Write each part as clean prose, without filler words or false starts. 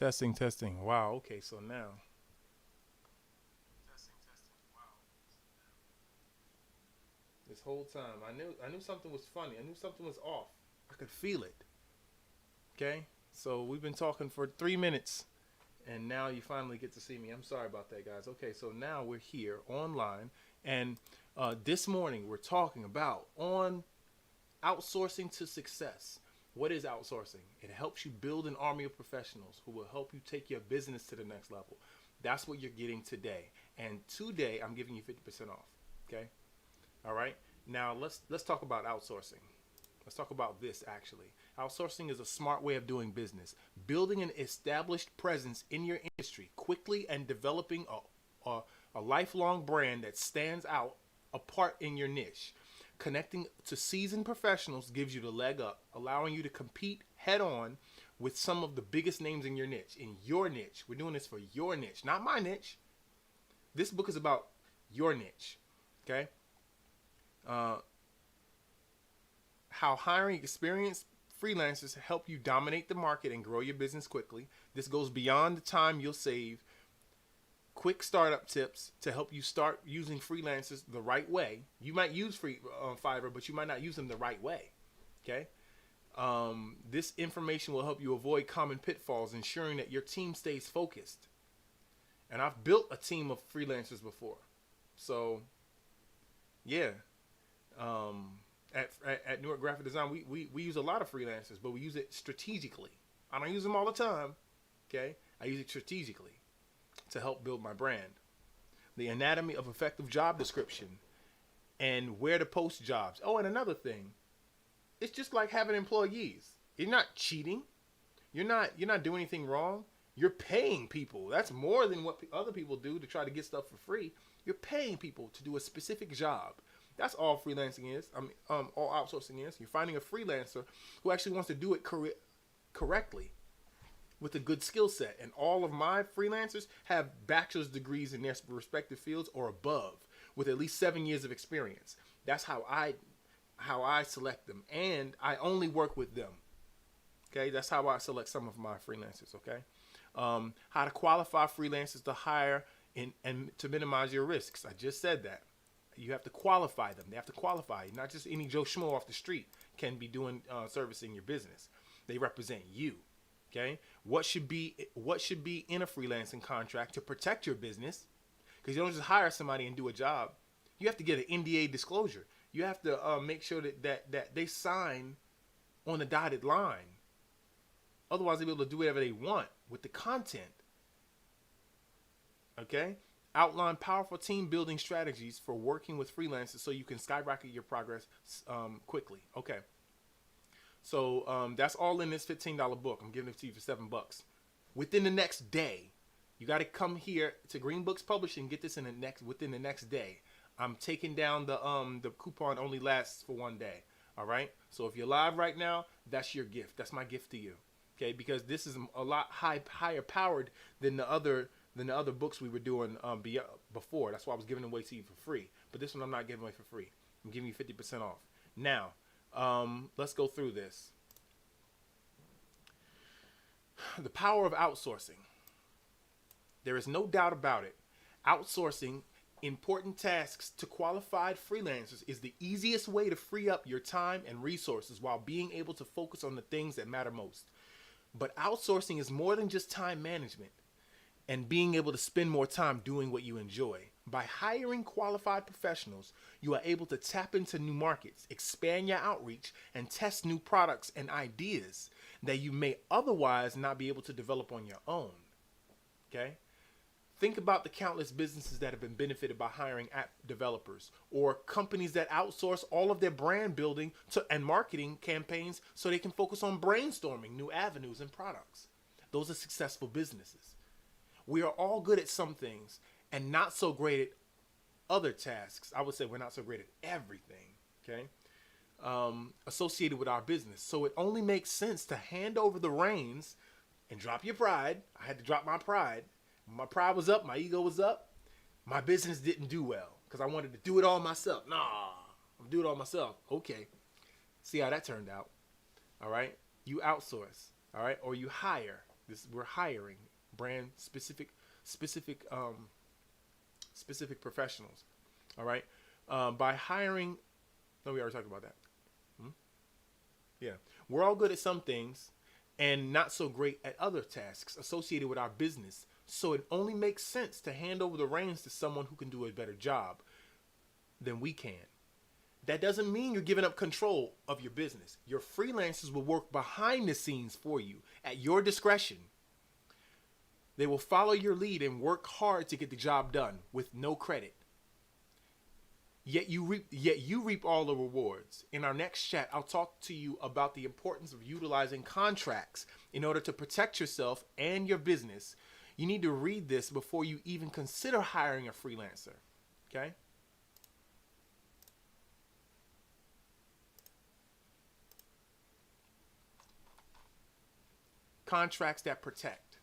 Testing, testing. Wow. Okay, so now this whole time I knew something was funny. I knew something was off. I could feel it. Okay? So we've been talking for 3 minutes and now you finally get to see me. I'm sorry about that, guys. Okay, so now we're here online and this morning we're talking about on outsourcing to success. What is outsourcing? It helps you build an army of professionals who will help you take your business to the next level. That's what you're getting today. And today I'm giving you 50% off. Okay? All right. Now let's talk about outsourcing. Let's talk about this actually. Outsourcing is a smart way of doing business, building an established presence in your industry quickly and developing a lifelong brand that stands out apart in your niche. Connecting to seasoned professionals gives you the leg up, allowing you to compete head on with some of the biggest names in your niche. In your niche. We're doing this for your niche, not my niche. This book is about your niche. Okay? uh, how hiring experienced freelancers help you dominate the market and grow your business quickly. This goes beyond the time you'll save. Quick startup tips to help you start using freelancers the right way. You might use Fiverr, but you might not use them the right way. Okay. This information will help you avoid common pitfalls, ensuring that your team stays focused. And I've built a team of freelancers before. So, yeah. Um, at Newark Graphic Design, we use a lot of freelancers, but we use it strategically. I don't use them all the time. Okay. I use it strategically to help build my brand. The anatomy of effective job description and where to post jobs. Oh, and another thing, it's just like having employees. You're not cheating. You're not doing anything wrong. You're paying people. That's more than what other people do to try to get stuff for free. You're paying people to do a specific job. That's all freelancing is. All outsourcing is. You're finding a freelancer who actually wants to do it correctly with a good skill set. And all of my freelancers have bachelor's degrees in their respective fields or above with at least 7 years of experience. That's how I select them. And I only work with them. Okay, that's how I select some of my freelancers. Okay, how to qualify freelancers to hire and to minimize your risks. I just said that. You have to qualify them. They have to qualify. Not just any Joe Schmo off the street can be doing servicing your business. They represent you. Okay, what should be in a freelancing contract to protect your business? Because you don't just hire somebody and do a job. You have to get an NDA disclosure. You have to make sure that they sign on the dotted line. Otherwise, they'll be able to do whatever they want with the content. Okay? Outline powerful team building strategies for working with freelancers so you can skyrocket your progress quickly. Okay. So that's all in this $15 book. I'm giving it to you for $7. Within the next day, you got to come here to Green Books Publishing. Get this within the next day. I'm taking down the coupon only lasts for 1 day. All right. So if you're live right now, that's your gift. That's my gift to you. Okay, because this is a lot higher powered than the other books we were doing before. That's why I was giving them away to you for free. But this one I'm not giving away for free. I'm giving you 50% off. Now, let's go through this. The power of outsourcing. There is no doubt about it. Outsourcing important tasks to qualified freelancers is the easiest way to free up your time and resources while being able to focus on the things that matter most. But outsourcing is more than just time management and being able to spend more time doing what you enjoy. By hiring qualified professionals, you are able to tap into new markets, expand your outreach, and test new products and ideas that you may otherwise not be able to develop on your own. Okay? Think about the countless businesses that have been benefited by hiring app developers or companies that outsource all of their brand building and marketing campaigns so they can focus on brainstorming new avenues and products. Those are successful businesses. We are all good at some things and not so great at other tasks. I would say we're not so great at everything, okay, associated with our business. So it only makes sense to hand over the reins and drop your pride. I had to drop my pride. My pride was up. My ego was up. My business didn't do well because I wanted to do it all myself. Nah, I'm doing it all myself. Okay. See how that turned out. All right. You outsource. All right. Or you hire. We're hiring brand specific professionals. All right. By hiring, no, we already talked about that. Hmm? Yeah, we're all good at some things, and not so great at other tasks associated with our business. So it only makes sense to hand over the reins to someone who can do a better job than we can. That doesn't mean you're giving up control of your business. Your freelancers will work behind the scenes for you at your discretion. They will follow your lead and work hard to get the job done with no credit. Yet you reap all the rewards. In our next chat, I'll talk to you about the importance of utilizing contracts in order to protect yourself and your business. You need to read this before you even consider hiring a freelancer. Okay? Contracts that protect.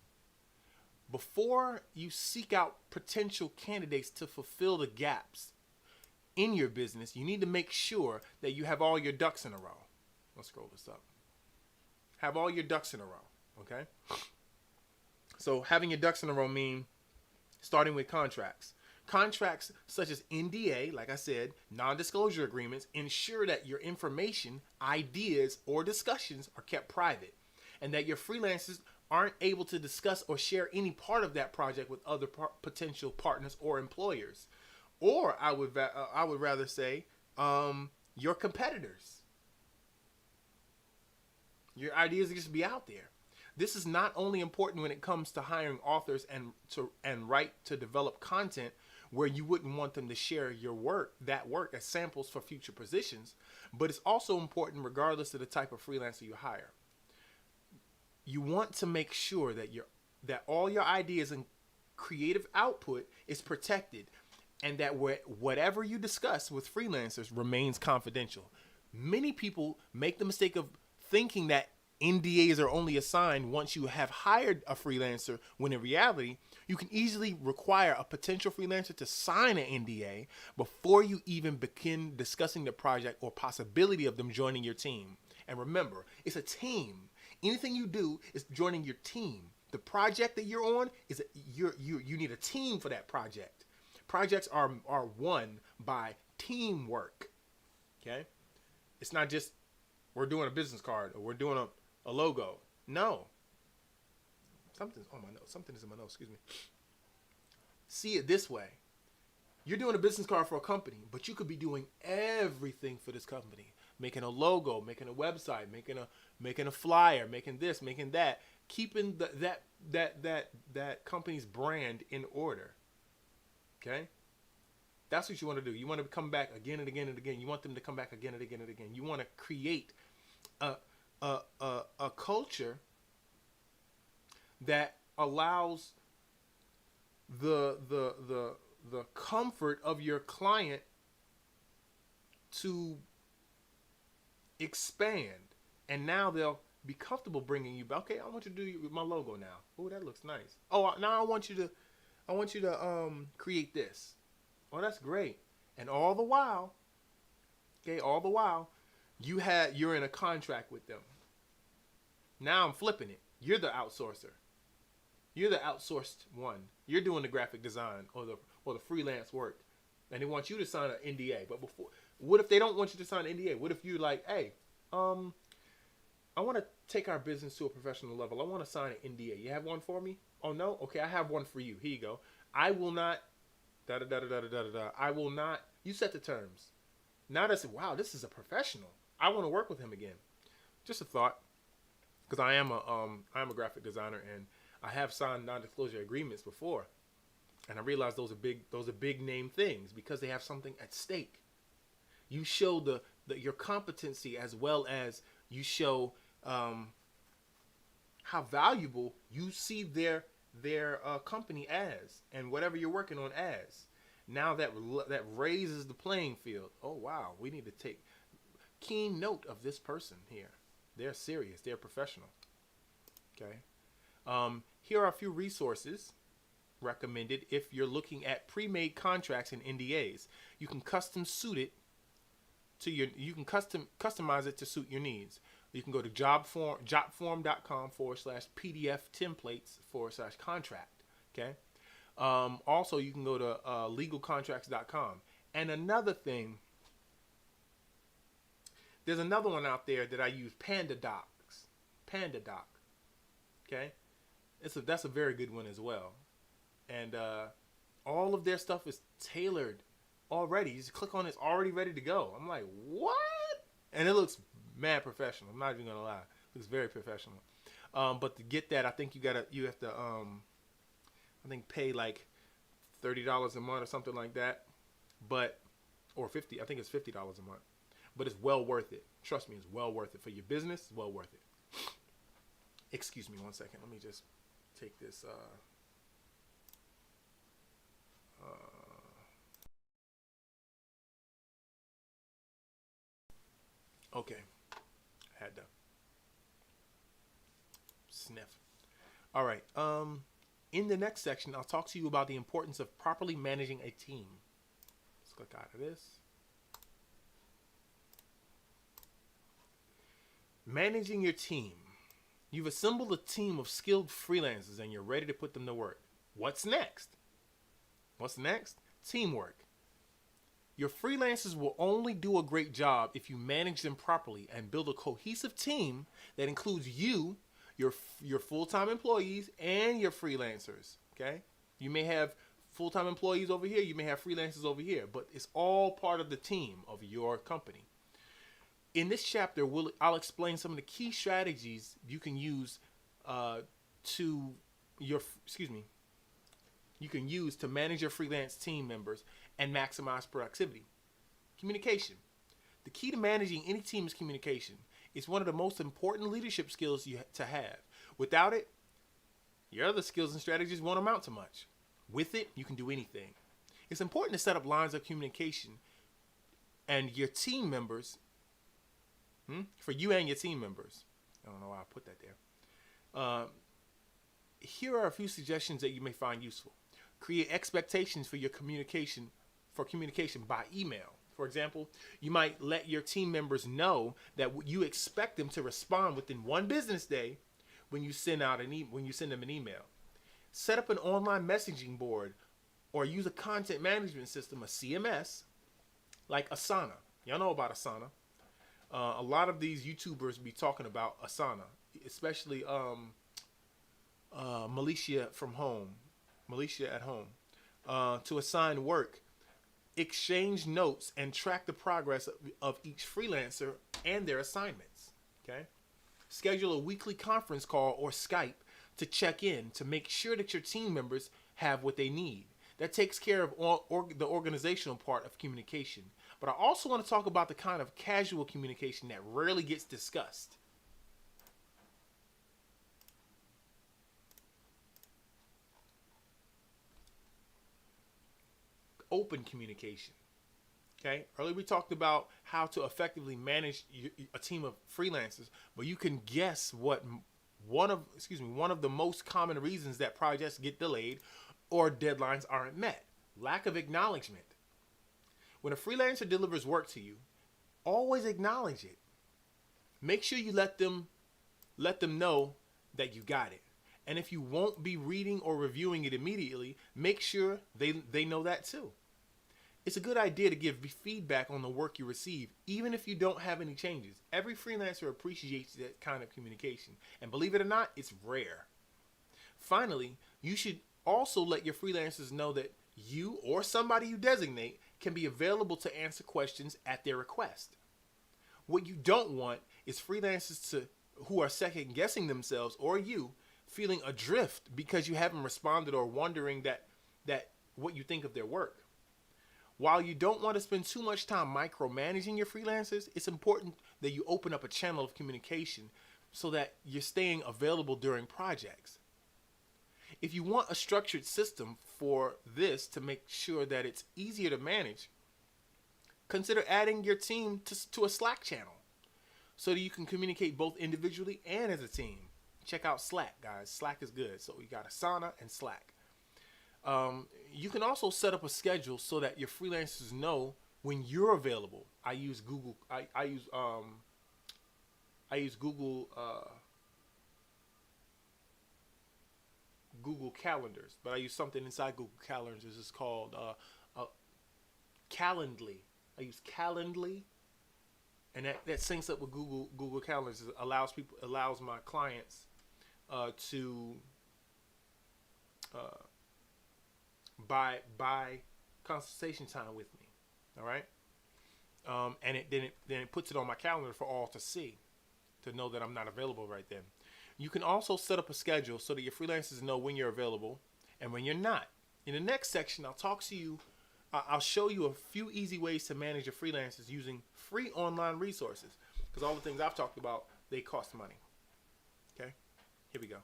Before you seek out potential candidates to fulfill the gaps in your business, you need to make sure that you have all your ducks in a row. Let's scroll this up. Have all your ducks in a row, okay? So having your ducks in a row mean starting with contracts. Contracts such as NDA, like I said, non-disclosure agreements, ensure that your information, ideas, or discussions are kept private, and that your freelancers aren't able to discuss or share any part of that project with other potential partners or employers. Or I would rather say your competitors. Your ideas just be out there. This is not only important when it comes to hiring authors and write to develop content where you wouldn't want them to share your work as samples for future positions, but it's also important regardless of the type of freelancer you hire. You want to make sure that all your ideas and creative output is protected, and that whatever you discuss with freelancers remains confidential. Many people make the mistake of thinking that NDAs are only assigned once you have hired a freelancer, when in reality, you can easily require a potential freelancer to sign an NDA before you even begin discussing the project or possibility of them joining your team. And remember, it's a team. Anything you do is joining your team. The project that you're on is you need a team for that project. Projects are won by teamwork. Okay? It's not just we're doing a business card or we're doing a logo. No. Something's on my nose. Something is in my nose, excuse me. See it this way. You're doing a business card for a company, but you could be doing everything for this company. Making a logo, making a website, making a flyer, making this, making that, keeping that company's brand in order. Okay? That's what you want to do. You want to come back again and again and again. You want them to come back again and again and again. You want to create a culture that allows the comfort of your client to expand, and now they'll be comfortable bringing you back. Okay, I want you to do my logo now. Oh, that looks nice. Oh, now I want you to create this. Oh, that's great. And all the while, you're in a contract with them. Now I'm flipping it. You're the outsourcer. You're the outsourced one. You're doing the graphic design or the freelance work, and they want you to sign an NDA. But what if they don't want you to sign an NDA? What if you're like, hey, I want to take our business to a professional level. I want to sign an NDA. You have one for me? Oh no? Okay, I have one for you. Here you go. I will not. I will not. You set the terms. Now that's, wow, this is a professional. I want to work with him again. Just a thought, because I am a graphic designer, and I have signed non-disclosure agreements before, and I realize those are big name things because they have something at stake. You show your competency, as well as you show how valuable you see their company as, and whatever you're working on as. Now that raises the playing field. Oh wow, we need to take keen note of this person here. They're serious. They're professional. Okay. Here are a few resources recommended if you're looking at pre-made contracts and NDAs. You can customize it to suit your needs. You can go to jotform.com/PDF templates/contract. Okay. Also, you can go to legalcontracts.com. And another thing, there's another one out there that I use, PandaDocs. PandaDoc. Okay. That's a very good one as well. And all of their stuff is tailored already. You just click on it, it's already ready to go. I'm like, what? And it looks mad professional. I'm not even gonna lie. It looks very professional. But to get that, I think you have to I think pay like $30 a month or something like that. But or 50, I think it's $50 a month. But it's well worth it. Trust me, it's well worth it. For your business, it's well worth it. Excuse me one second. Let me just take this okay. I had to sniff. All right. In the next section, I'll talk to you about the importance of properly managing a team. Let's click out of this. Managing your team. You've assembled a team of skilled freelancers and you're ready to put them to work. What's next? What's next? Teamwork. Your freelancers will only do a great job if you manage them properly and build a cohesive team that includes you, your full-time employees, and your freelancers. Okay? You may have full-time employees over here, you may have freelancers over here, but it's all part of the team of your company. In this chapter, I'll explain some of the key strategies you can use to manage your freelance team members and maximize productivity. Communication. The key to managing any team is communication. It's one of the most important leadership skills to have. Without it, your other skills and strategies won't amount to much. With it, you can do anything. It's important to set up lines of communication and your team members. For you and your team members. I don't know why I put that there. Here are a few suggestions that you may find useful. Create expectations for your communication by email. For example, you might let your team members know that you expect them to respond within one business day when you send them an email. Set up an online messaging board or use a content management system, a CMS, like Asana. Y'all know about Asana. A lot of these YouTubers be talking about Asana, especially Militia at home, to assign work, exchange notes, and track the progress of each freelancer and their assignments. Okay, schedule a weekly conference call or Skype to check in to make sure that your team members have what they need. That takes care of the organizational part of communication. But I also want to talk about the kind of casual communication that rarely gets discussed. Open communication. Okay? Earlier we talked about how to effectively manage a team of freelancers, but you can guess what one of the most common reasons that projects get delayed or deadlines aren't met. Lack of acknowledgement. When a freelancer delivers work to you, always acknowledge it. Make sure you let them know that you got it. And if you won't be reading or reviewing it immediately, make sure they know that too. It's a good idea to give feedback on the work you receive, even if you don't have any changes. Every freelancer appreciates that kind of communication. And believe it or not, it's rare. Finally, you should also let your freelancers know that you or somebody you designate can be available to answer questions at their request. What you don't want is freelancers who are second guessing themselves or you feeling adrift because you haven't responded or wondering that what you think of their work. While you don't want to spend too much time micromanaging your freelancers, it's important that you open up a channel of communication so that you're staying available during projects. If you want a structured system for this to make sure that it's easier to manage, consider adding your team to a Slack channel so that you can communicate both individually and as a team. Check out Slack, guys. Slack is good. So we got Asana and Slack. You can also set up a schedule so that your freelancers know when you're available. I use I use Google Calendars, but I use something inside Google Calendars. It's called Calendly. I use Calendly, and that syncs up with Google Calendars. It allows my clients to buy consultation time with me. All right, and then it puts it on my calendar for all to see, to know that I'm not available right then. You can also set up a schedule so that your freelancers know when you're available and when you're not. In the next section, I'll show you a few easy ways to manage your freelancers using free online resources, because all the things I've talked about, they cost money. Okay, here we go.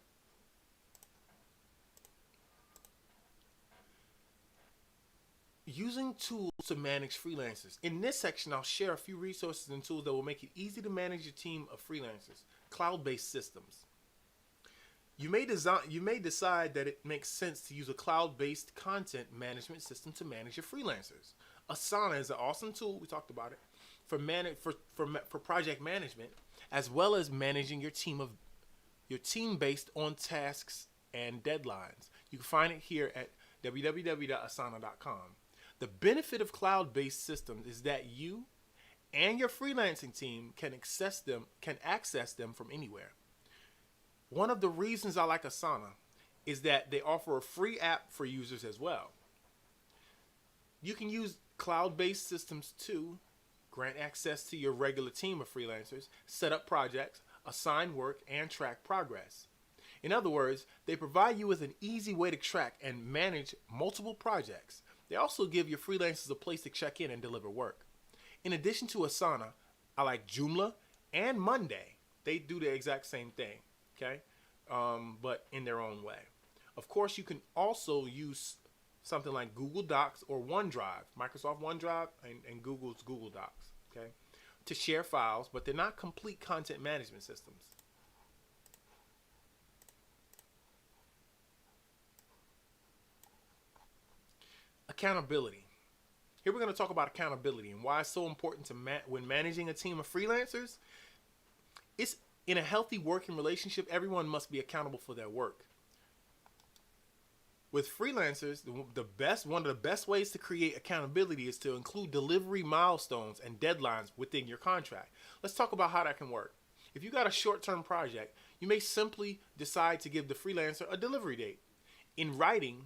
Using tools to manage freelancers. In this section, I'll share a few resources and tools that will make it easy to manage your team of freelancers. Cloud-based systems. You may decide that it makes sense to use a cloud-based content management system to manage your freelancers. Asana is an awesome tool. We talked about it for project management, as well as managing your team based on tasks and deadlines. You can find it here at www.asana.com. The benefit of cloud-based systems is that you and your freelancing team can access them from anywhere. One of the reasons I like Asana is that they offer a free app for users as well. You can use cloud-based systems to grant access to your regular team of freelancers, set up projects, assign work, and track progress. In other words, they provide you with an easy way to track and manage multiple projects. They also give your freelancers a place to check in and deliver work. In addition to Asana, I like Joomla and Monday. They do the exact same thing, okay? But in their own way. Of course, you can also use something like Google Docs or OneDrive, Microsoft OneDrive and Google's Google Docs, okay, to share files, but they're not complete content management systems. Accountability. Here we're going to talk about accountability and why it's so important when managing a team of freelancers. It's in a healthy working relationship, everyone must be accountable for their work. With freelancers, one of the best ways to create accountability is to include delivery milestones and deadlines within your contract. Let's talk about how that can work. If you got a short-term project, you may simply decide to give the freelancer a delivery date. In writing,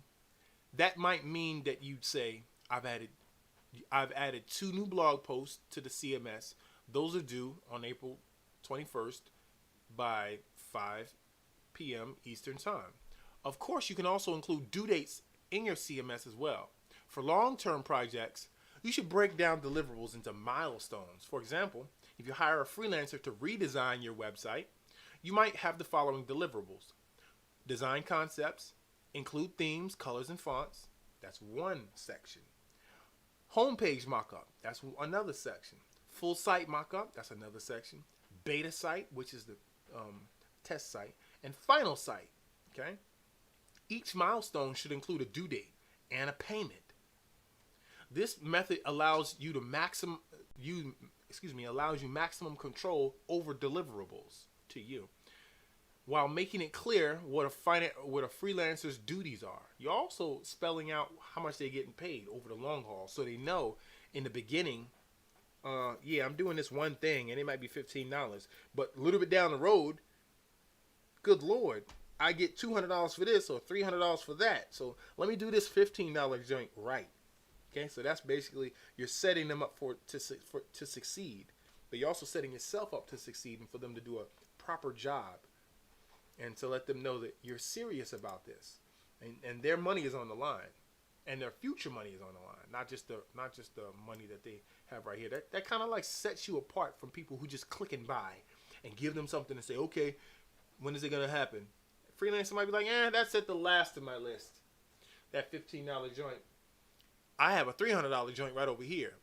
that might mean that you'd say, I've added 2 new blog posts to the CMS. Those are due on April 21st by 5 p.m. Eastern Time. Of course, you can also include due dates in your CMS as well. For long-term projects, you should break down deliverables into milestones. For example, if you hire a freelancer to redesign your website, you might have the following deliverables. Design concepts, include themes, colors, and fonts. That's one section. Homepage mockup. That's another section. Full site mockup. That's another section. Beta site, which is the test site, and final site. Okay. Each milestone should include a due date and a payment. This method allows you maximum control over deliverables to you, while making it clear what a freelancer's duties are. You're also spelling out how much they're getting paid over the long haul, so they know in the beginning, yeah, I'm doing this one thing, and it might be $15, but a little bit down the road, good Lord, I get $200 for this or $300 for that. So let me do this $15 joint right. Okay, so that's basically, you're setting them up to succeed, but you're also setting yourself up to succeed and for them to do a proper job, and to let them know that you're serious about this, and their money is on the line, and their future money is on the line, not just the money that they have right here. That kind of like sets you apart from people who just click and buy and give them something and say, okay, when is it gonna happen? Freelancer might be like, that's at the last of my list. That $15 joint. I have a $300 joint right over here,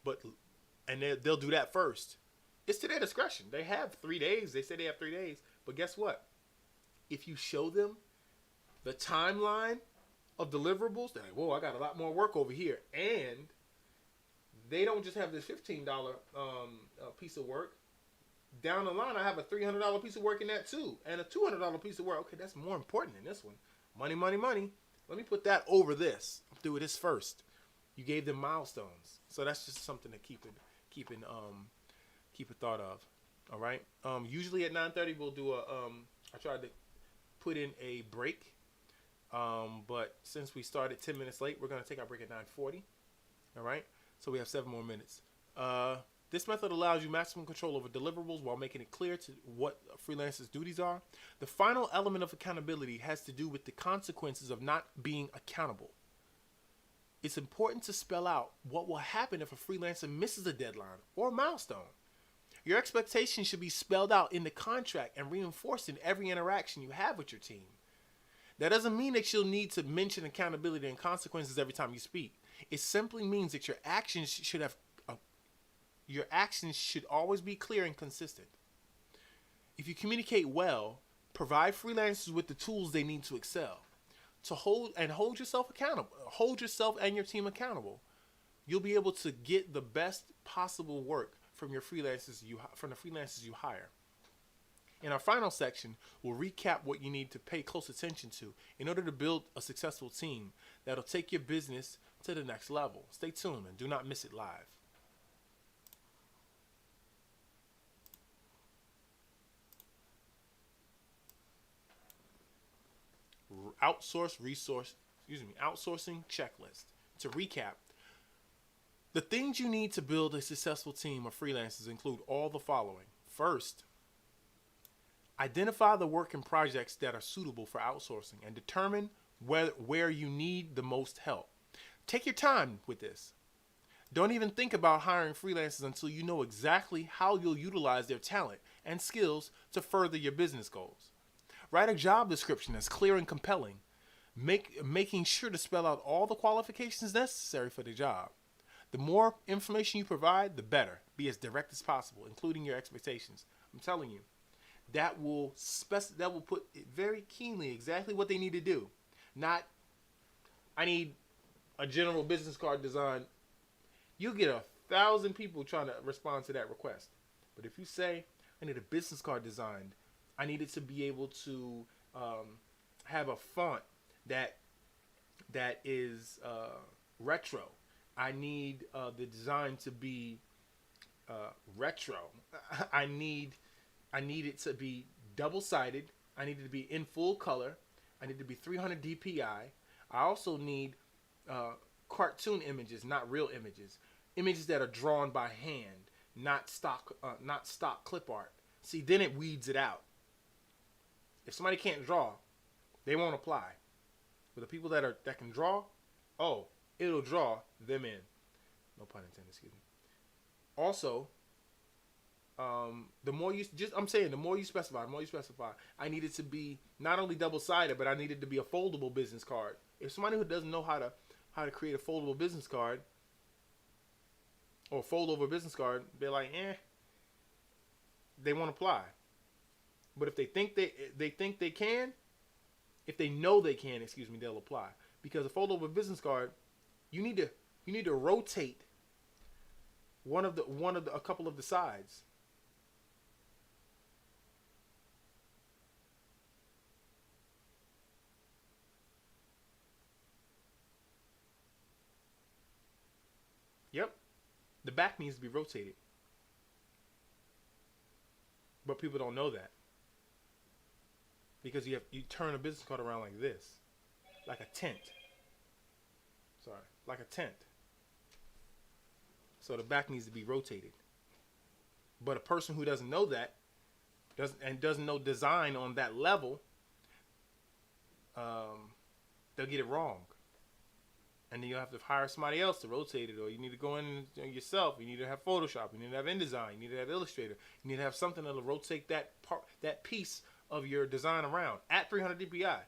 and they'll do that first. It's to their discretion. They have 3 days. They say they have 3 days, but guess what? If you show them the timeline of deliverables, they're like, whoa, I got a lot more work over here, and they don't just have this $15 piece of work. down the line, I have a $300 piece of work in that too, and a $200 piece of work. Okay, that's more important than this one. Money, money, money. Let me put that over this. I'm through with this first. You gave them milestones, so that's just something to keep a thought of. All right. Usually at 9:30 we'll do a. I tried to put in a break, but since we started 10 minutes late, we're gonna take our break at 9:40. All right. So we have 7 more minutes. This method allows you maximum control over deliverables while making it clear to what a freelancer's duties are. The final element of accountability has to do with the consequences of not being accountable. It's important to spell out what will happen if a freelancer misses a deadline or a milestone. Your expectations should be spelled out in the contract and reinforced in every interaction you have with your team. That doesn't mean that you'll need to mention accountability and consequences every time you speak. It simply means that your actions should always be clear and consistent. If you communicate well, provide freelancers with the tools they need to excel. To hold yourself accountable. Hold yourself and your team accountable. You'll be able to get the best possible work from the freelancers you hire. In our final section, we'll recap what you need to pay close attention to in order to build a successful team that'll take your business to the next level. Stay tuned and do not miss it live. Outsourcing checklist. To recap, the things you need to build a successful team of freelancers include all the following. First, identify the work and projects that are suitable for outsourcing and determine where you need the most help. Take your time with this. Don't even think about hiring freelancers until you know exactly how you'll utilize their talent and skills to further your business goals. Write a job description that's clear and compelling, making sure to spell out all the qualifications necessary for the job. The more information you provide, the better. Be as direct as possible, including your expectations. I'm telling you, that will put it very keenly exactly what they need to do. Not, I need a general business card design. You'll get 1,000 people trying to respond to that request. But if you say, I need a business card designed, I need it to be able to have a font that is retro. I need the design to be retro. I need it to be double-sided. I need it to be in full color. I need it to be 300 DPI. I also need cartoon images, not real images. Images that are drawn by hand, not stock clip art. See, then it weeds it out. If somebody can't draw, they won't apply. But the people that can draw, it'll draw them in. No pun intended, excuse me. Also, the more you specify, I need it to be not only double-sided, but I need it to be a foldable business card. If somebody who doesn't know how to create a foldable business card or fold over business card, they're like, they won't apply. But if they think they can, if they know they can, they'll apply. Because a foldable business card, you need to rotate a couple of the sides. Yep. The back needs to be rotated. But people don't know that. Because you turn a business card around like this. Like a tent. Like a tent. So the back needs to be rotated. But a person who doesn't know that, doesn't know design on that level, they'll get it wrong. And then you'll have to hire somebody else to rotate it, or you need to go in yourself. You need to have Photoshop. You need to have InDesign. You need to have Illustrator. You need to have something that'll rotate that piece of your design around at 300 DPI.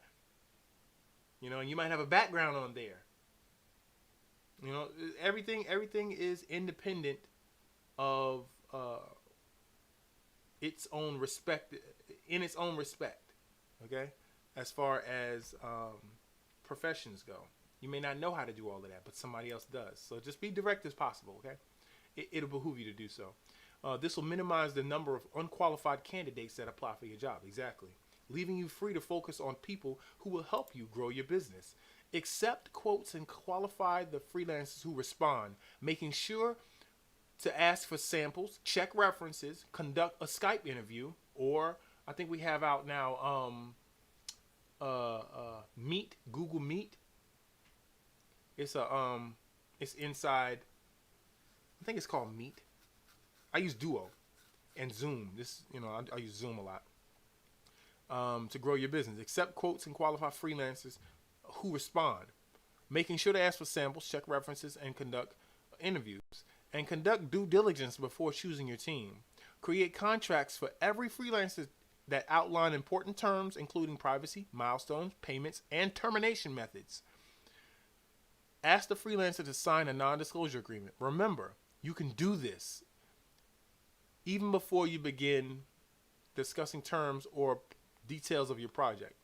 And you might have a background on there. Everything is independent of its own respect, in its own respect. Okay, as far as professions go. You may not know how to do all of that, but somebody else does. So just be direct as possible, okay? It'll behoove you to do so. This will minimize the number of unqualified candidates that apply for your job. Exactly. Leaving you free to focus on people who will help you grow your business. Accept quotes and qualify the freelancers who respond, making sure to ask for samples, check references, conduct a Skype interview, or I think we have out now Meet, Google Meet. It's inside. I think it's called Meet. I use Duo and Zoom. I use Zoom a lot to grow your business. Accept quotes and qualify freelancers who respond, making sure to ask for samples, check references, and conduct interviews. And conduct due diligence before choosing your team. Create contracts for every freelancer that outline important terms, including privacy, milestones, payments, and termination methods. Ask the freelancer to sign a non-disclosure agreement. Remember, you can do this even before you begin discussing terms or details of your project.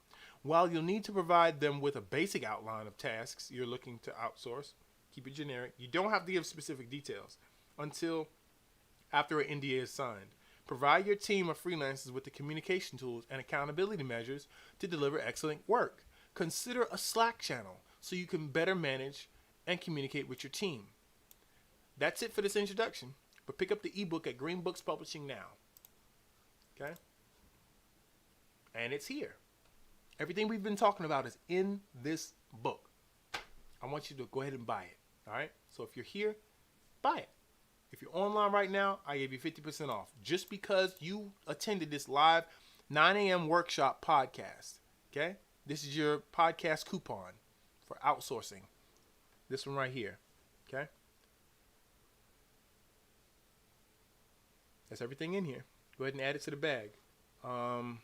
While you'll need to provide them with a basic outline of tasks you're looking to outsource, keep it generic. You don't have to give specific details until after an NDA is signed. Provide your team of freelancers with the communication tools and accountability measures to deliver excellent work. Consider a Slack channel so you can better manage and communicate with your team. That's it for this introduction, but pick up the ebook at Green Books Publishing now. Okay? And it's here. Everything we've been talking about is in this book. I want you to go ahead and buy it. All right? So if you're here, buy it. If you're online right now, I gave you 50% off just because you attended this live 9 a.m. workshop podcast. Okay? This is your podcast coupon for outsourcing. This one right here. Okay? That's everything in here. Go ahead and add it to the bag. And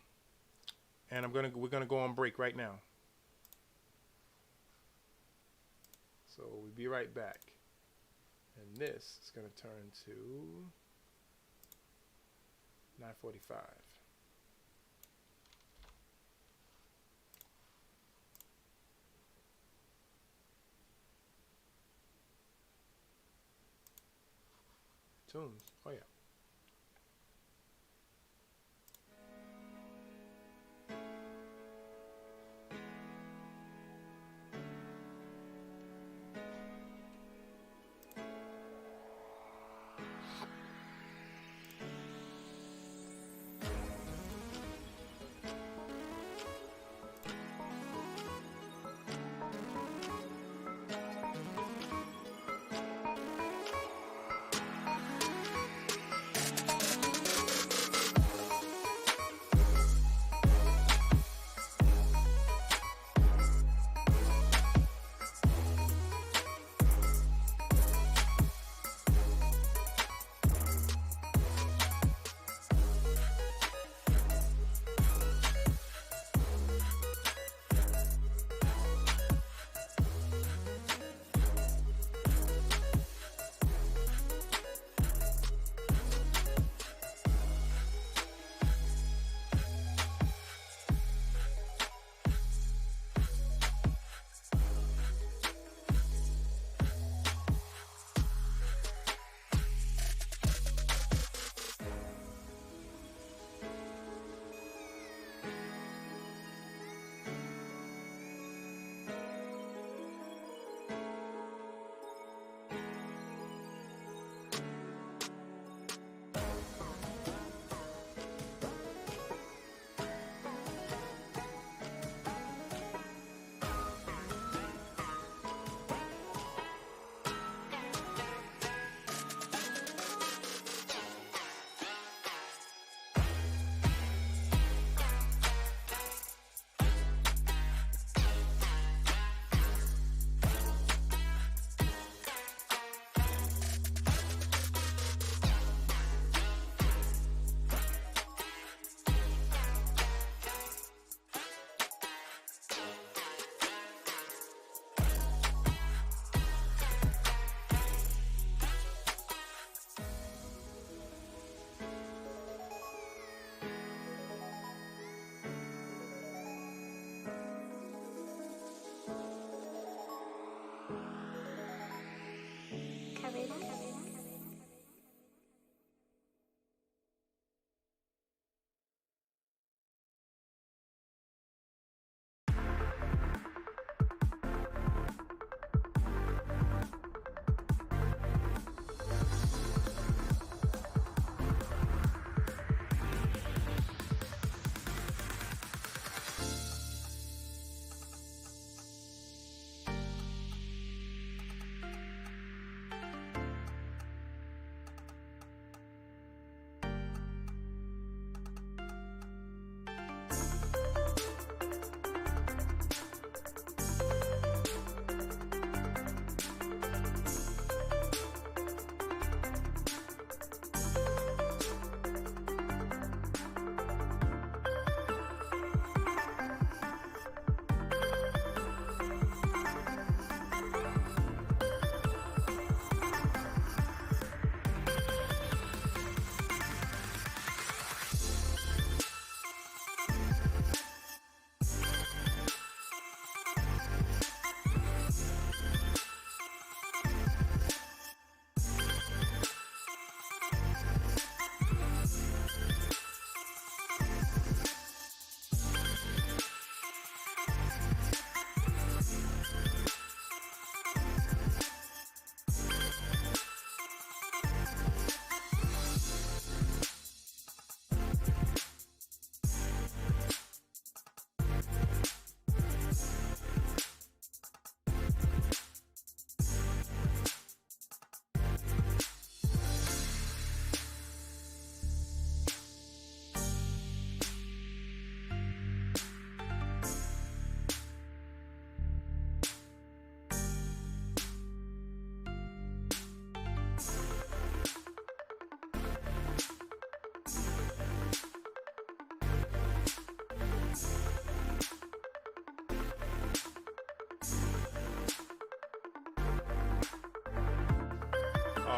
we're gonna go on break right now. So we'll be right back. And this is going to turn to 9:45. Tunes. Oh, yeah.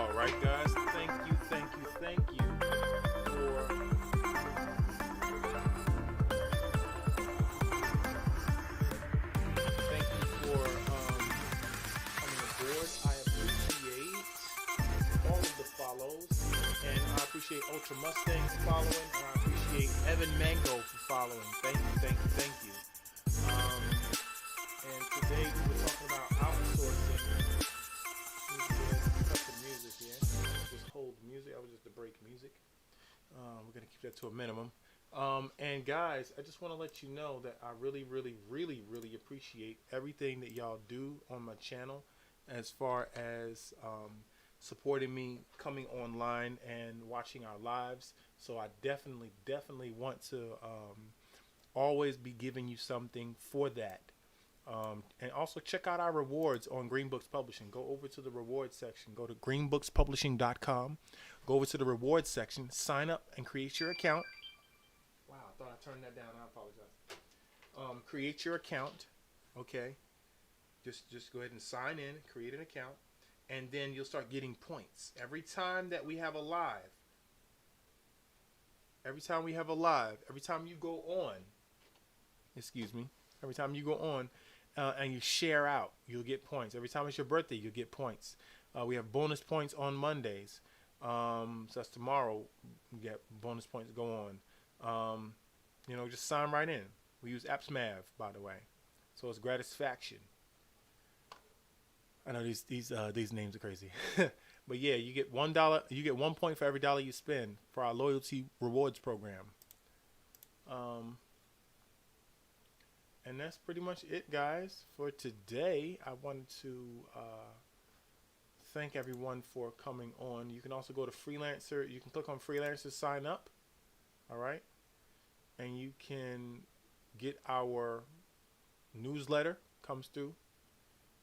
All right, guys. Thank you for coming aboard. I appreciate all of the follows, and I appreciate Ultra Mustang for following, and I appreciate Evan Mango for following. Thank you. And today we were talking about outsourcing. Cut the music here. Just hold the music. I was just to break music. We're gonna keep that to a minimum. And guys, I just want to let you know that I really appreciate everything that y'all do on my channel, as far as supporting me coming online and watching our lives. So I definitely want to always be giving you something for that. And also check out our rewards on Green Books Publishing. Go over to the rewards section. Go to greenbookspublishing.com. Go over to the rewards section. Sign up and create your account. Wow, I thought I turned that down. I apologize. Create your account. Okay. Just go ahead and sign in. Create an account. And then you'll start getting points. Every time that we have a live. Every time you go on. Every time you go on and you share out, you'll get points. Every time it's your birthday, you'll get points. We have bonus points on Mondays. So that's tomorrow. We get bonus points to go on. Just sign right in. We use AppsMav, by the way. So it's Gratisfaction. I know these names are crazy. But yeah, you get $1. You get 1 point for every dollar you spend for our loyalty rewards program. And that's pretty much it, guys, for today. I wanted to thank everyone for coming on. You can also go to Freelancer. You can click on Freelancer, sign up. All right. And you can get our newsletter. Comes through.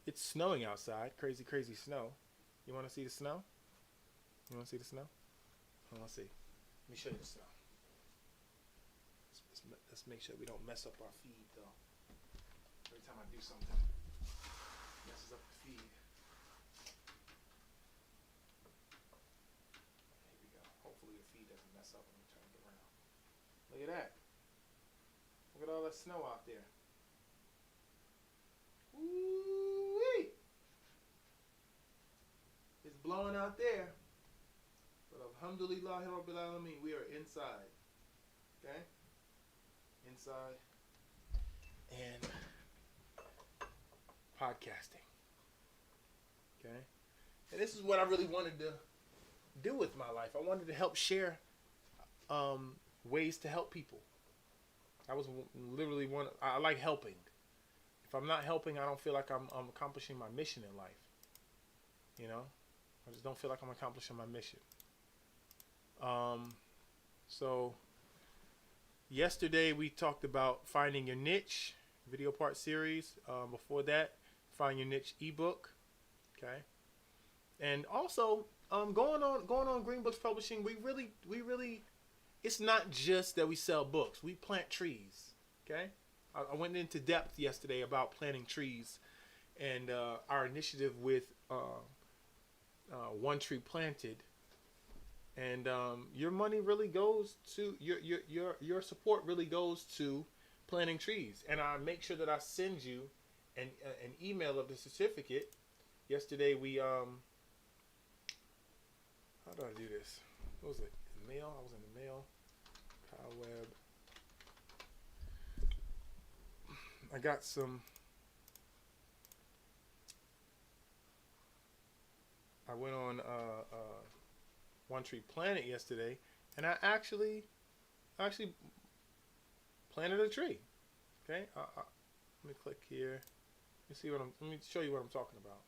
It's snowing outside. Crazy snow. You want to see the snow? Let's see. Let me show you the snow. Let's make sure we don't mess up our feed, though. Every time I do something, it messes up the feed. Here we go. Hopefully the feed doesn't mess up when we turn it around. Look at that. Look at all that snow out there. Woo-wee! It's blowing out there. But alhamdulillah, rabbil alameen, we are inside. Okay? Inside. And podcasting. Okay? And this is what I really wanted to do with my life. I wanted to help share ways to help people. I like helping. If I'm not helping, I don't feel like I'm accomplishing my mission in life. I just don't feel like I'm accomplishing my mission. So yesterday we talked about finding your niche, video part series. Before that, find your niche ebook. Okay. And also, going on Green Books Publishing, we really, it's not just that we sell books. We plant trees. Okay. I went into depth yesterday about planting trees, and our initiative with One Tree Planted. And your money really goes to your support really goes to planting trees. And I make sure that I send you an email of the certificate. Yesterday we how do I do this? What was it? The mail? I was in the mail. Kyle Webb. I got some. I went on One Tree Planet yesterday, and I actually planted a tree. Okay, let me click here. Let me show you what I'm talking about.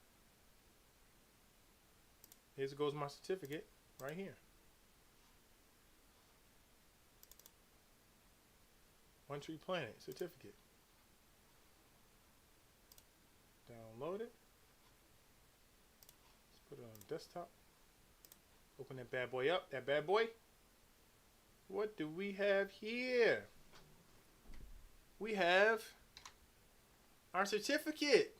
Here goes my certificate right here. One Tree Planet certificate. Download it. Let's put it on desktop. Open that bad boy up. That bad boy. What do we have here? We have our certificate.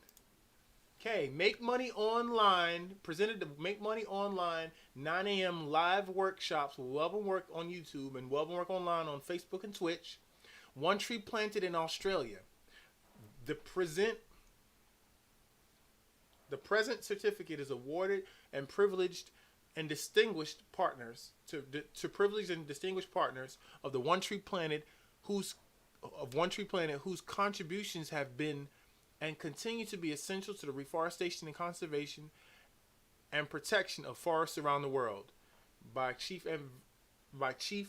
Okay, Make Money Online, presented to Make Money Online, 9 a.m. live workshops with Wealth and Work on YouTube and Wealth and Work Online on Facebook and Twitch. One Tree Planted in Australia. The present certificate is awarded and privileged and distinguished partners to privileged and distinguished partners of the One Tree Planet whose contributions have been and continue to be essential to the reforestation and conservation and protection of forests around the world by Chief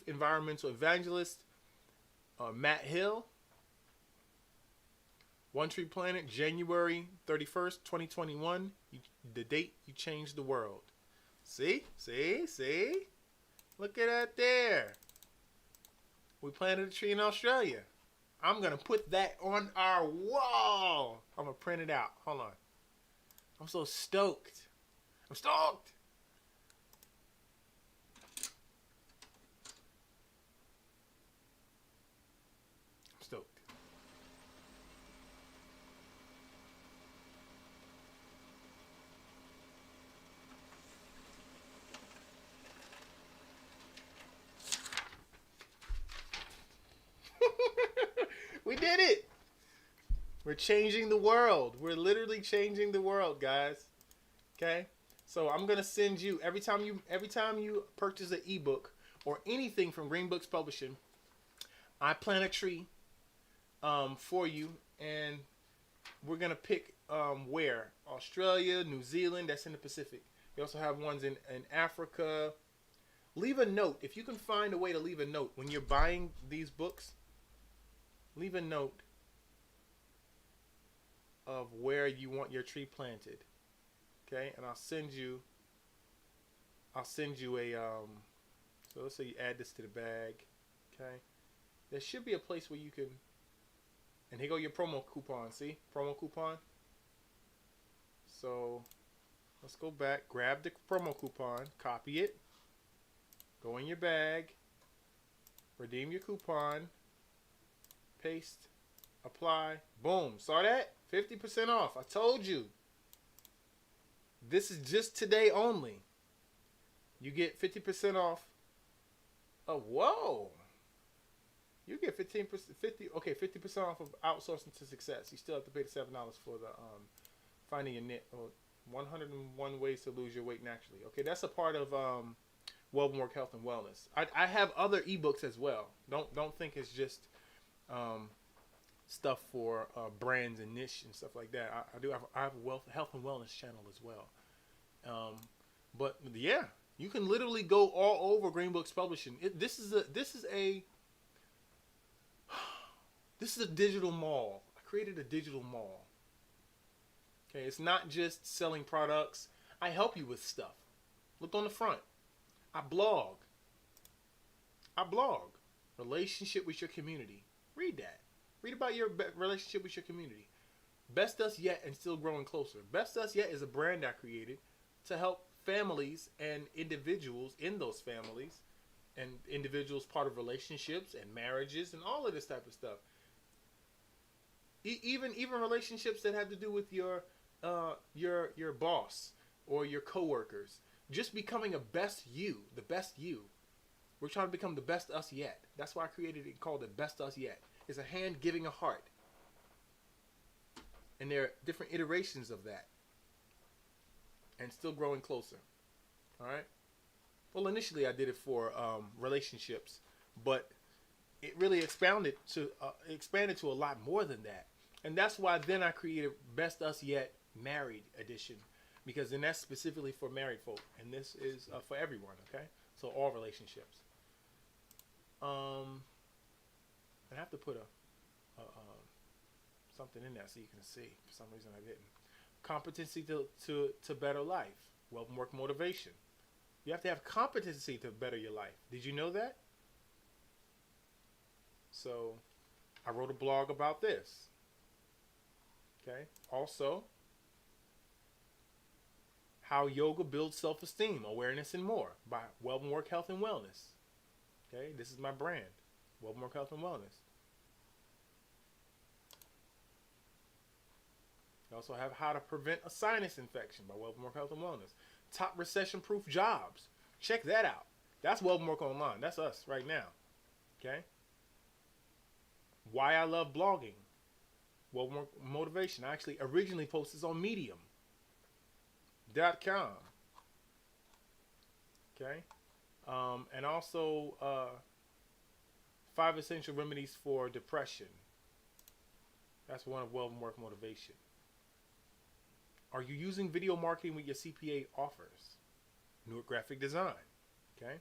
Environmental Evangelist Matt Hill. One Tree Planet, January 31st, 2021. The date you changed the world. See? Look at that there. We planted a tree in Australia. I'm going to put that on our wall. I'm going to print it out. Hold on. I'm so stoked. I'm stoked. We did it. We're changing the world. We're literally changing the world, guys. Okay? So I'm going to send you every time you purchase an ebook or anything from Green Books Publishing, I plant a tree for you, and we're going to pick where? Australia, New Zealand, that's in the Pacific. We also have ones in Africa. Leave a note. If you can find a way to leave a note when you're buying these books, leave a note of where you want your tree planted. Okay? And I'll send you a so let's say you add this to the bag. Okay? There should be a place where you can, and here go your promo coupon. See? Promo coupon. So let's go back, grab the promo coupon, copy it, go in your bag, redeem your coupon, paste, apply, boom. Saw that? 50% off. I told you. This is just today only. You get 50% off. Oh, whoa. You get 50% off of Outsourcing to Success. You still have to pay the $7 for the finding your niche, 101 ways to lose your weight naturally. Okay, that's a part of Wealth and Work, Health and Wellness. I have other ebooks as well. Don't think it's just stuff for brands and niche and stuff like that. I have a health and wellness channel as well. But yeah, you can literally go all over Green Books Publishing. This is a digital mall. I created a digital mall. Okay, it's not just selling products. I help you with stuff. Look on the front. I blog. Relationship with your community. Read that. Read about your relationship with your community. Best Us Yet and Still Growing Closer. Best Us Yet is a brand I created to help families and individuals in those families, and individuals part of relationships and marriages and all of this type of stuff. Even relationships that have to do with your boss or your coworkers. Just becoming the best you. We're trying to become the best us yet. That's why I created it, called it Best Us Yet. It's a hand giving a heart. And there are different iterations of that. And still growing closer. All right? Well, initially I did it for relationships, but it really expanded to a lot more than that. And that's why then I created Best Us Yet Married Edition, because then that's specifically for married folk, and this is for everyone. Okay, so all relationships. I have to put something in there so you can see. For some reason I didn't. Competency to better life. Wealth and Work motivation. You have to have competency to better your life. Did you know that? So I wrote a blog about this. Okay. Also, How Yoga Builds Self-Esteem, Awareness, and More by Wealth and Work, Health and Wellness. Okay. This is my brand. Wealth and Work, Health and Wellness. We also have How to Prevent a Sinus Infection by Wealth and Work Health and Wellness. Top recession-proof jobs. Check that out. That's Wealth and Work Online. That's us right now. Okay? Why I Love Blogging. Wealth and Work Motivation. I actually originally posted this on Medium.com. Okay? And also 5 Essential Remedies for Depression. That's one of Wealth and Work Motivation. Are you using video marketing with your CPA offers? Newark Graphic Design. Okay.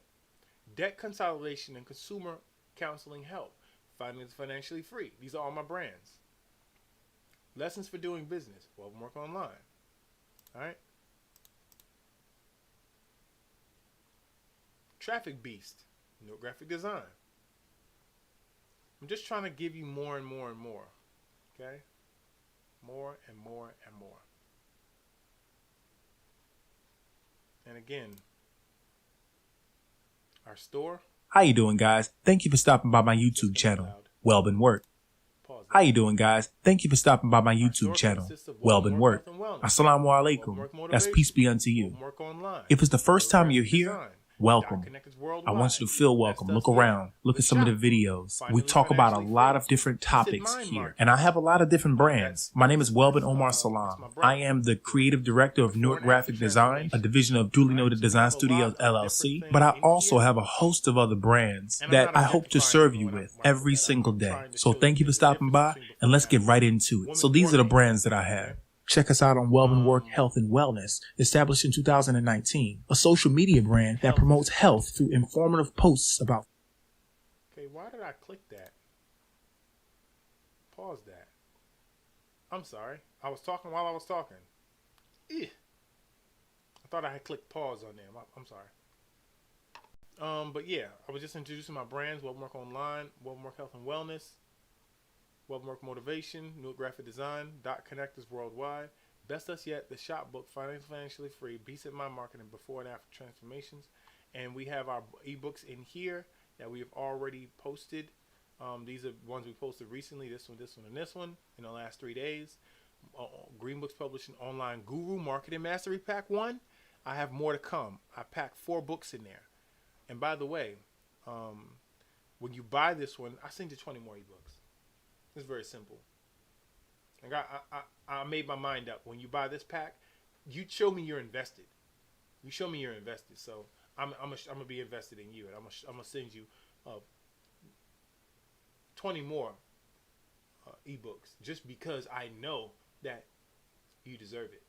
Debt consolidation and consumer counseling help. Finance financially free. These are all my brands. Lessons for doing business. Wealth and Work Online. All right. Traffic Beast. Newark Graphic Design. I'm just trying to give you more and more and more. Okay. More and more and more. And again, our store. How you doing, guys? Thank you for stopping by my YouTube channel, Wellben Work. How you doing, guys? Thank you for stopping by my YouTube channel, Wellben Work. Assalamu alaikum. That's peace be unto you. If it's the first time you're here, welcome. I want you to feel welcome. Look around. Look at some of the videos. We talk about a lot of different topics here, and I have a lot of different brands. My name is Welben Omar Salam. I am the creative director of Newark Graphic Design, a division of Duly Noted Design Studios LLC, but I also have a host of other brands that I hope to serve you with every single day. So thank you for stopping by, and let's get right into it. So these are the brands that I have. Check us out on Wellben Work Health and Wellness, established in 2019, a social media brand that promotes health through informative posts about. Okay, why did I click that? Pause that. I'm sorry. I was talking while I was talking. I thought I had clicked pause on there. I'm sorry. But yeah, I was just introducing my brands: Wellben Work Online, Wellben Work Health and Wellness, Wealth and Work Motivation, Newark Graphic Design, Dot Connectors Worldwide, Best Us Yet, the Shop Book, Financially Free, Beast at My Marketing, Before and After Transformations. And we have our ebooks in here that we have already posted. These are ones we posted recently, this one, and this one, in the last 3 days. Green Books Publishing Online Guru Marketing Mastery Pack 1. I have more to come. I packed 4 books in there. And by the way, when you buy this one, I send you 20 more ebooks. It's very simple. Like I made my mind up. When you buy this pack, you show me you're invested. You show me you're invested. So I'm gonna be invested in you, and I'm gonna send you 20 more ebooks just because I know that you deserve it.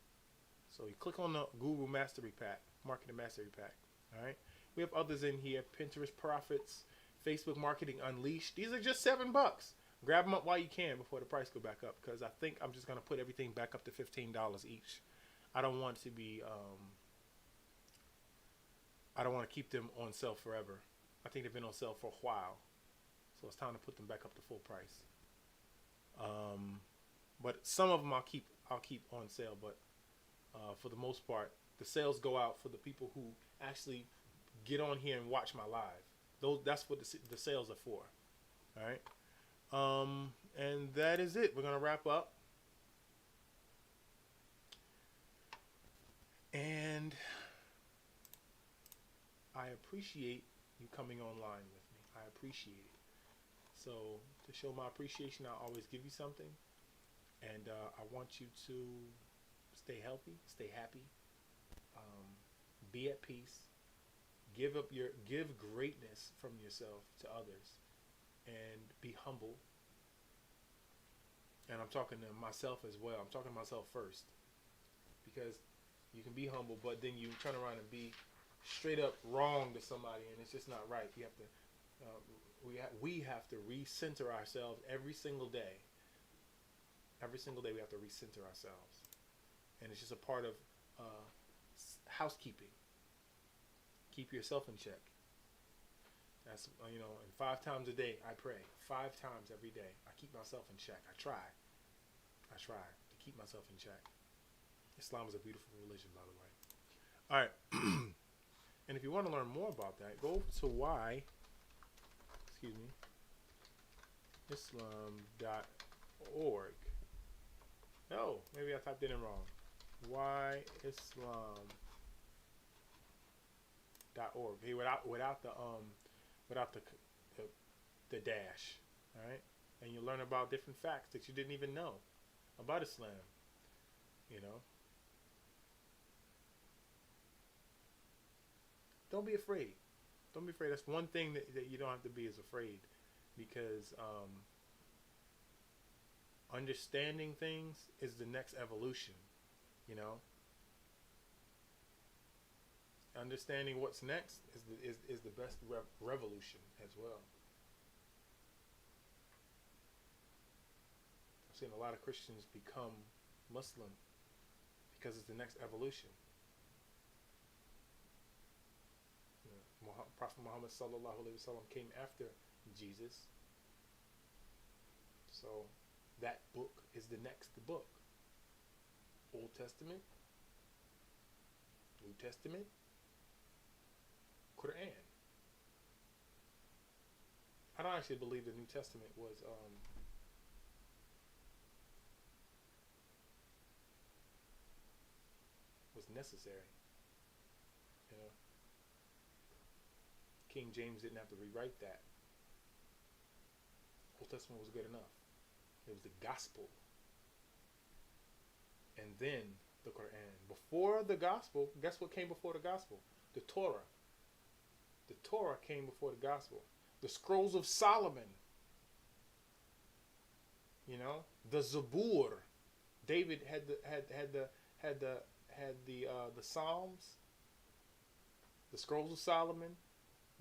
So you click on the Google Mastery Pack, Marketing Mastery Pack. All right. We have others in here: Pinterest Profits, Facebook Marketing Unleashed. These are just $7. Grab them up while you can before the price go back up, because I think I'm just going to put everything back up to $15 each. I don't want to be, I don't want to keep them on sale forever. I think they've been on sale for a while. So it's time to put them back up to full price. But some of them I'll keep on sale, but for the most part, the sales go out for the people who actually get on here and watch my live. That's what the sales are for. All right. And that is it. We're going to wrap up. And I appreciate you coming online with me. I appreciate it. So to show my appreciation, I always give you something. And I want you to stay healthy, stay happy, be at peace, give greatness from yourself to others. And be humble. And I'm talking to myself as well. I'm talking to myself first. Because you can be humble, but then you turn around and be straight up wrong to somebody, and it's just not right. You have to, we have to recenter ourselves every single day. Every single day we have to recenter ourselves. And it's just a part of housekeeping. Keep yourself in check. That's, and 5 times a day I pray. 5 times every day. I keep myself in check. I try to keep myself in check. Islam is a beautiful religion, by the way. All right. And if you want to learn more about that, go to Islam.org. No, Maybe I typed it in wrong. Whyislam.org. Hey, without the dash. All right, and you learn about different facts that you didn't even know about Islam. You know, don't be afraid. Don't be afraid. That's one thing that you don't have to be is afraid, because understanding things is the next evolution. You know, understanding what's next is the best revolution as well. I've seen a lot of Christians become Muslim because it's the next evolution. Prophet Muhammad sallallahu alaihi wasallam came after Jesus, so that book is the next book. Old Testament, New Testament, Quran. I don't actually believe the New Testament was necessary. You know, King James didn't have to rewrite that. Old Testament was good enough. It was the gospel. And then the Quran. Before the gospel, guess what came before the gospel? The Torah. The Torah came before the gospel. The scrolls of Solomon. You know, the Zabur. David had the Psalms, the scrolls of Solomon,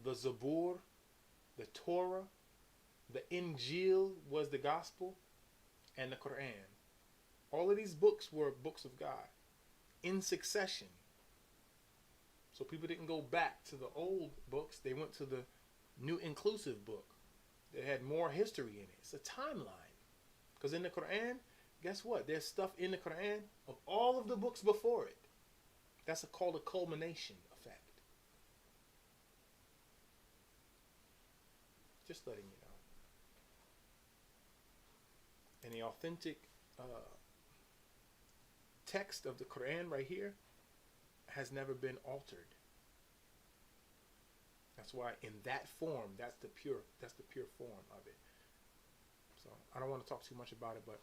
the Zabur, the Torah, the Injil was the gospel, and the Quran. All of these books were books of God in succession. So people didn't go back to the old books. They went to the new inclusive book that had more history in it. It's a timeline. Because in the Quran, guess what? There's stuff in the Quran of all of the books before it. That's called a culmination effect. Just letting you know. And the authentic text of the Quran right here has never been altered. That's why in that form, that's the pure form of it. So I don't want to talk too much about it, but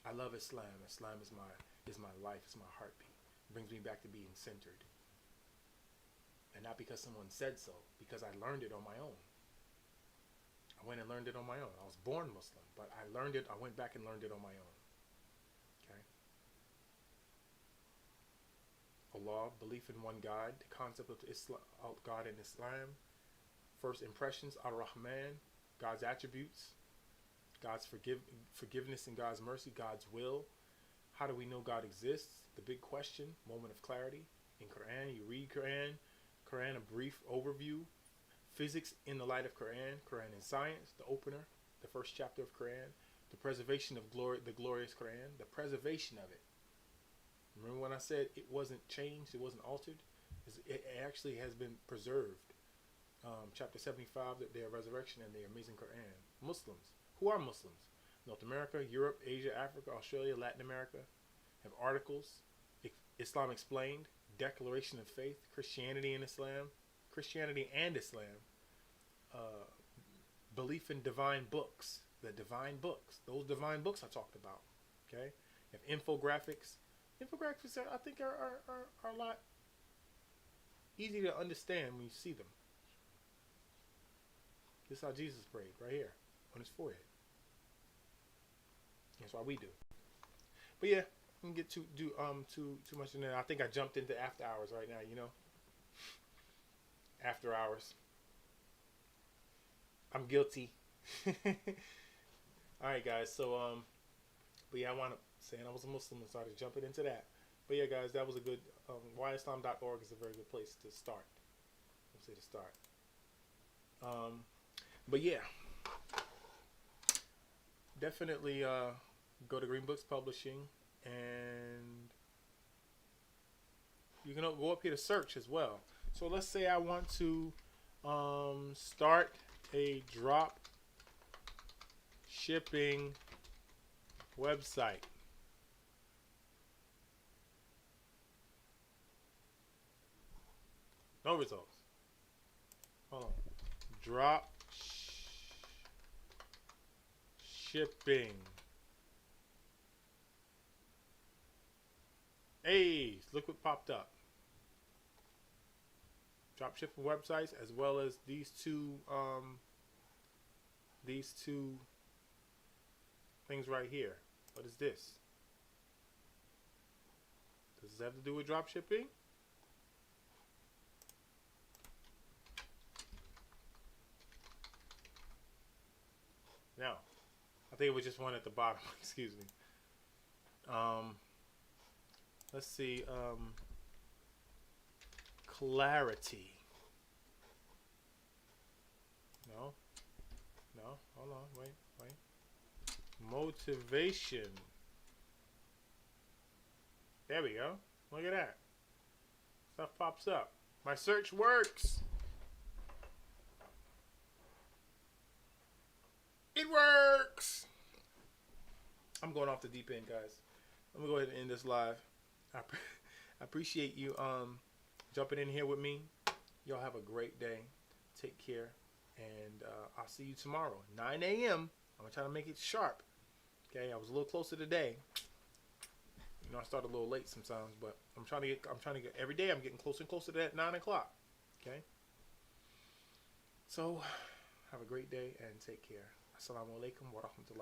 I love Islam. Islam is my life. It's my heartbeat. It brings me back to being centered. And not because someone said so, because I learned it on my own. I went and learned it on my own. I was born Muslim, but I learned it. I went back and learned it on my own. Okay. Allah, belief in one God, the concept of Islam, God in Islam, first impressions, Ar-Rahman, God's attributes, God's forgiveness and God's mercy, God's will. How do we know God exists? The big question, moment of clarity. In Quran, you read Quran, a brief overview. Physics in the light of Quran, Quran and science, the opener, the first chapter of Quran, the preservation of glory, the glorious Quran, the preservation of it. Remember when I said it wasn't changed, it wasn't altered? It actually has been preserved. Chapter 75, the day of resurrection, and the amazing Quran. Muslims. Who are Muslims? North America, Europe, Asia, Africa, Australia, Latin America have articles. Islam Explained, Declaration of Faith, Christianity and Islam, belief in divine books, the divine books. Those divine books I talked about. Okay, you have infographics. Infographics I think are a lot easy to understand when you see them. This is how Jesus prayed right here on his forehead. That's why we do. But yeah, I can get too much in there. I think I jumped into after hours right now. You know, after hours. I'm guilty. All right, guys. So but yeah, I want to say I was a Muslim and started jumping into that. But yeah, guys, that was a good. Whyislam.org is a very good place to start. I'll say to start. But yeah, definitely go to Green Books Publishing, and you can go up here to search as well. So let's say I want to start a drop shipping website. No results. Hold on. Drop shipping. Hey, look what popped up. Drop shipping websites, as well as these two things right here. What is this? Does this have to do with drop shipping? No. I think it was just one at the bottom. Excuse me. Let's see. Clarity. No. No. Hold on. Wait. Motivation. There we go. Look at that. Stuff pops up. My search works. It works. I'm going off the deep end, guys. I'm gonna go ahead and end this live. I appreciate you jumping in here with me. Y'all have a great day. Take care, and I'll see you tomorrow, 9 a.m. I'm gonna try to make it sharp. Okay, I was a little closer today. You know, I start a little late sometimes, but I'm trying to get every day. I'm getting closer and closer to that 9 o'clock. Okay. So, have a great day and take care. Assalamu alaikum wa rahmatullahi.